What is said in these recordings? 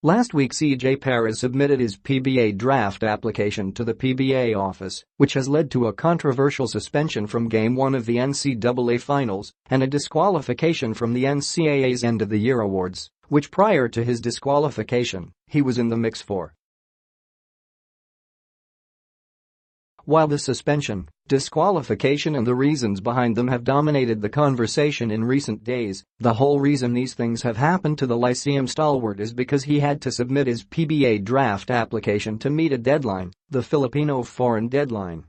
Last week CJ Perez submitted his PBA draft application to the PBA office, which has led to a controversial suspension from Game 1 of the NCAA Finals and a disqualification from the NCAA's end-of-the-year awards, which prior to his disqualification, he was in the mix for. While the suspension, disqualification and the reasons behind them have dominated the conversation in recent days, the whole reason these things have happened to the Lyceum stalwart is because he had to submit his PBA draft application to meet a deadline, the Filipino-foreign deadline.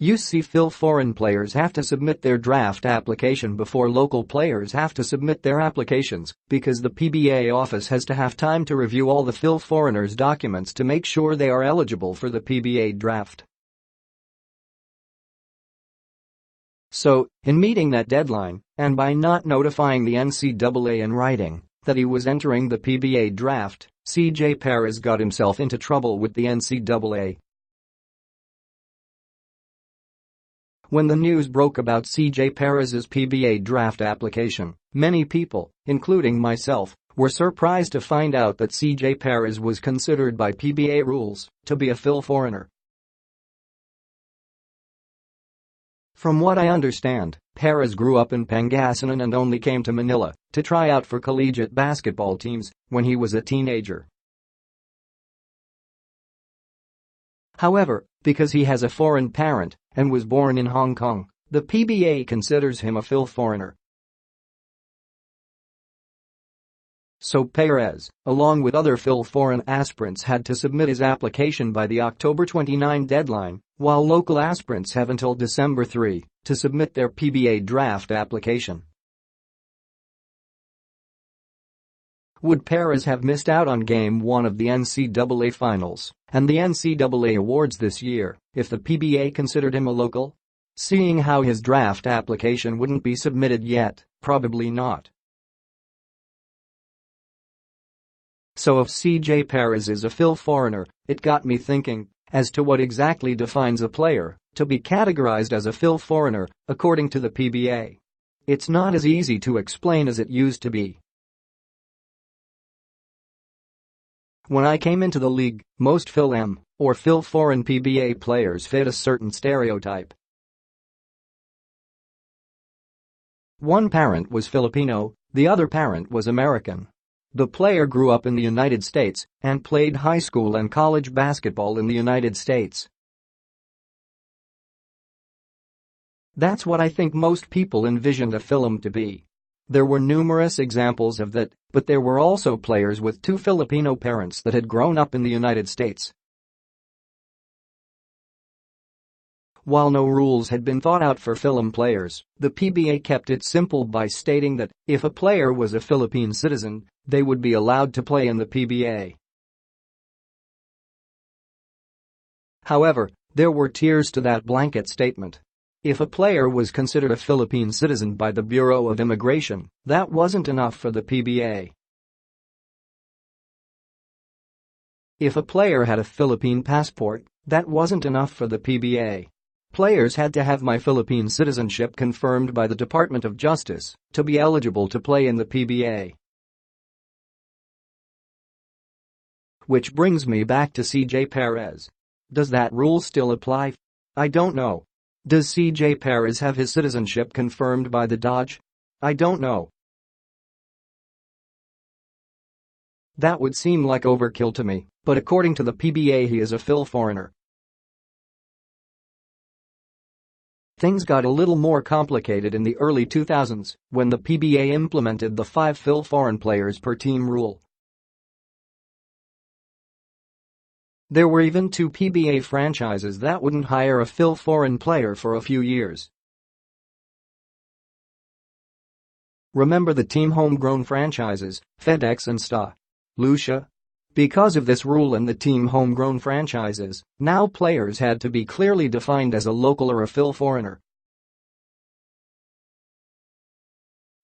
You see, Fil-foreign players have to submit their draft application before local players have to submit their applications because the PBA office has to have time to review all the Fil-foreigners' documents to make sure they are eligible for the PBA draft. So, in meeting that deadline, and by not notifying the NCAA in writing that he was entering the PBA draft, CJ Perez got himself into trouble with the NCAA. When the news broke about CJ Perez's PBA draft application, many people, including myself, were surprised to find out that CJ Perez was considered by PBA rules to be a Fil-foreigner. From what I understand, Perez grew up in Pangasinan and only came to Manila to try out for collegiate basketball teams when he was a teenager. However, because he has a foreign parent and was born in Hong Kong, the PBA considers him a Fil-foreigner. So Perez, along with other Fil-foreign aspirants, had to submit his application by the October 29 deadline, while local aspirants have until December 3 to submit their PBA draft application. Would Perez have missed out on Game 1 of the NCAA Finals and the NCAA awards this year if the PBA considered him a local? Seeing how his draft application wouldn't be submitted yet, probably not. So if CJ Perez is a Fil-foreigner, it got me thinking as to what exactly defines a player to be categorized as a Fil-foreigner according to the PBA. It's not as easy to explain as it used to be. When I came into the league, most Fil-M or Fil-foreign PBA players fit a certain stereotype. One parent was Filipino, the other parent was American. The player grew up in the United States and played high school and college basketball in the United States. That's what I think most people envisioned a Fil-M to be. There were numerous examples of that, but there were also players with two Filipino parents that had grown up in the United States. While no rules had been thought out for Fil-M players, the PBA kept it simple by stating that if a player was a Philippine citizen, they would be allowed to play in the PBA. However, there were tiers to that blanket statement. If a player was considered a Philippine citizen by the Bureau of Immigration, that wasn't enough for the PBA. If a player had a Philippine passport, that wasn't enough for the PBA. Players had to have my Philippine citizenship confirmed by the Department of Justice to be eligible to play in the PBA. Which brings me back to CJ Perez. Does that rule still apply? I don't know. Does CJ Perez have his citizenship confirmed by the DOJ? I don't know. That would seem like overkill to me, but according to the PBA he is a Fil-foreigner. Things got a little more complicated in the early 2000s when the PBA implemented the 5 Fil-foreign players per team rule. There were even 2 PBA franchises that wouldn't hire a Fil-foreign player for a few years. Remember the team homegrown franchises, FedEx and Sta. Lucia? Because of this rule and the team homegrown franchises, now players had to be clearly defined as a local or a Fil-foreigner.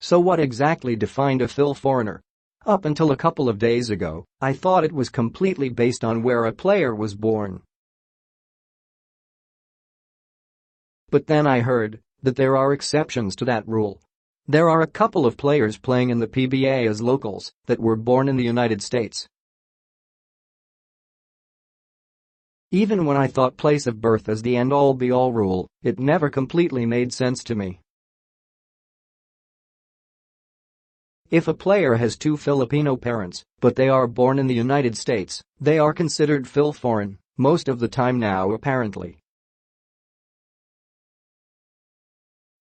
So what exactly defined a Fil-foreigner? Up until a couple of days ago, I thought it was completely based on where a player was born. But then I heard that there are exceptions to that rule. There are a couple of players playing in the PBA as locals that were born in the United States. Even when I thought place of birth as the end-all be-all rule, it never completely made sense to me. If a player has two Filipino parents, but they are born in the United States, they are considered Fil-foreign, most of the time now apparently.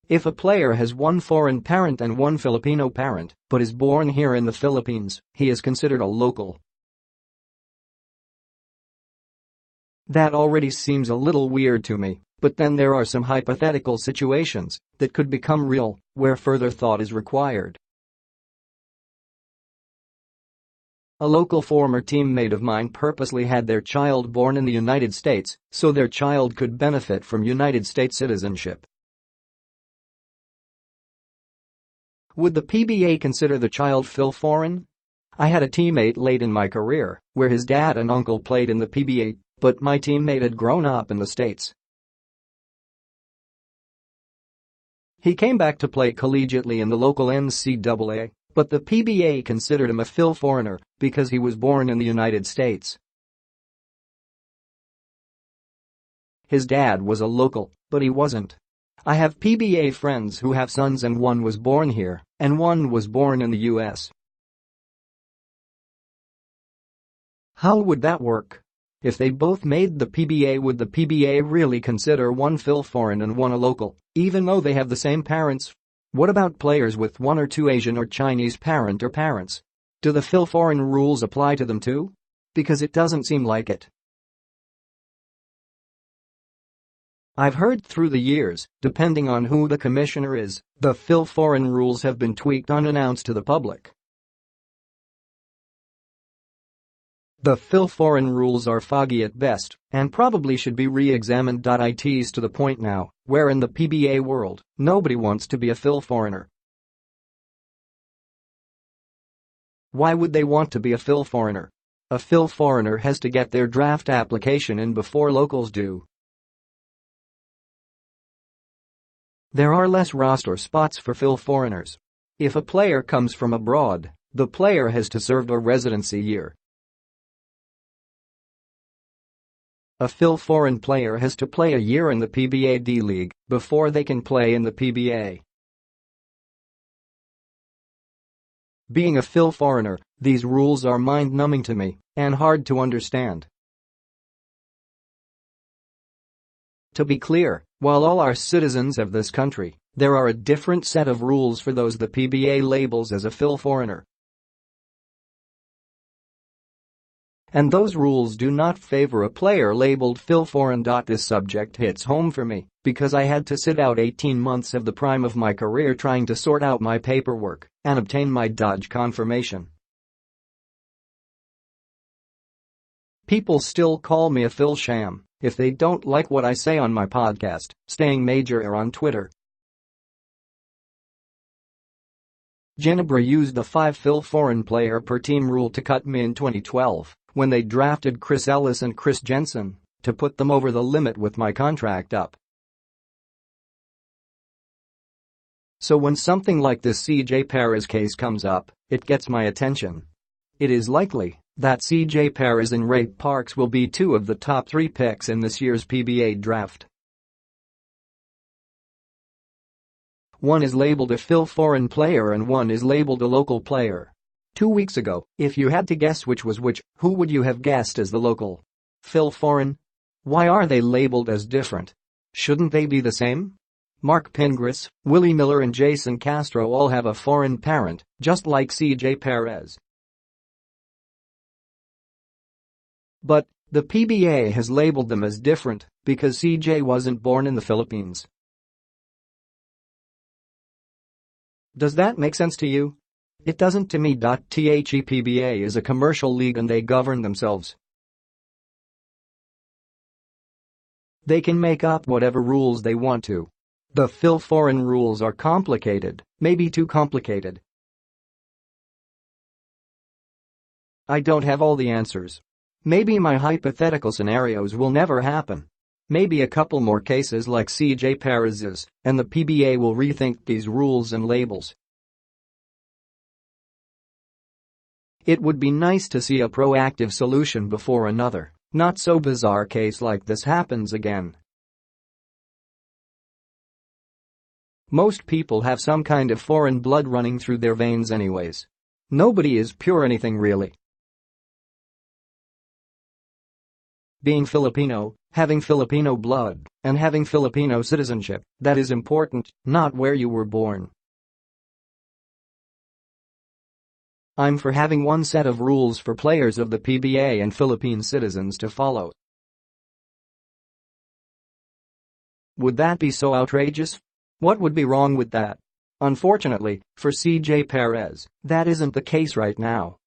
If a player has one foreign parent and one Filipino parent, but is born here in the Philippines, he is considered a local. That already seems a little weird to me, but then there are some hypothetical situations that could become real, where further thought is required. A local former teammate of mine purposely had their child born in the United States so their child could benefit from United States citizenship. Would the PBA consider the child Fil-foreign? I had a teammate late in my career where his dad and uncle played in the PBA, but my teammate had grown up in the States. He came back to play collegiately in the local NCAA, but the PBA considered him a Fil-foreigner because he was born in the United States. His dad was a local, but he wasn't. I have PBA friends who have sons and one was born here and one was born in the US. How would that work? If they both made the PBA, would the PBA really consider one Fil-foreign and one a local, even though they have the same parents? What about players with one or two Asian or Chinese parent or parents? Do the Fil-foreign rules apply to them too? Because it doesn't seem like it. I've heard through the years, depending on who the commissioner is, the Fil-foreign rules have been tweaked unannounced to the public. The Fil-foreign rules are foggy at best and probably should be re-examined. It's to the point now where in the PBA world, nobody wants to be a Fil-foreigner. Why would they want to be a Fil-foreigner? A Fil-foreigner has to get their draft application in before locals do. There are less roster spots for Fil-foreigners. If a player comes from abroad, the player has to serve a residency year. A Fil-foreign player has to play a year in the PBA D-League before they can play in the PBA. Being a Fil-foreigner, these rules are mind-numbing to me and hard to understand. To be clear, while all are citizens of this country, there are a different set of rules for those the PBA labels as a Fil-foreigner. And those rules do not favor a player labeled Fil-foreign. This subject hits home for me because I had to sit out 18 months of the prime of my career trying to sort out my paperwork and obtain my Dodge confirmation. People still call me a Fil-sham if they don't like what I say on my podcast, Staying Major, or on Twitter. Ginebra used the 5 Fil-foreign player per team rule to cut me in 2012 when they drafted Chris Ellis and Chris Jensen to put them over the limit with my contract up. So when something like this CJ Perez case comes up, it gets my attention. It is likely that CJ Perez and Ray Parks will be 2 of the top 3 picks in this year's PBA draft. One is labeled a Fil-foreign player and one is labeled a local player. 2 weeks ago, if you had to guess which was which, who would you have guessed as the local? Fil-foreign? Why are they labeled as different? Shouldn't they be the same? Mark Pingris, Willie Miller and Jason Castro all have a foreign parent, just like CJ Perez. But the PBA has labeled them as different because CJ wasn't born in the Philippines. Does that make sense to you? It doesn't to me. The PBA is a commercial league and they govern themselves. They can make up whatever rules they want to. The Fil-foreign rules are complicated, maybe too complicated. I don't have all the answers. Maybe my hypothetical scenarios will never happen. Maybe a couple more cases like CJ Perez's, and the PBA will rethink these rules and labels. It would be nice to see a proactive solution before another, not so bizarre case like this happens again. Most people have some kind of foreign blood running through their veins anyways. Nobody is pure anything really. Being Filipino, having Filipino blood, and having Filipino citizenship, that is important, not where you were born. I'm for having one set of rules for players of the PBA and Philippine citizens to follow. Would that be so outrageous? What would be wrong with that? Unfortunately, for CJ Perez, that isn't the case right now.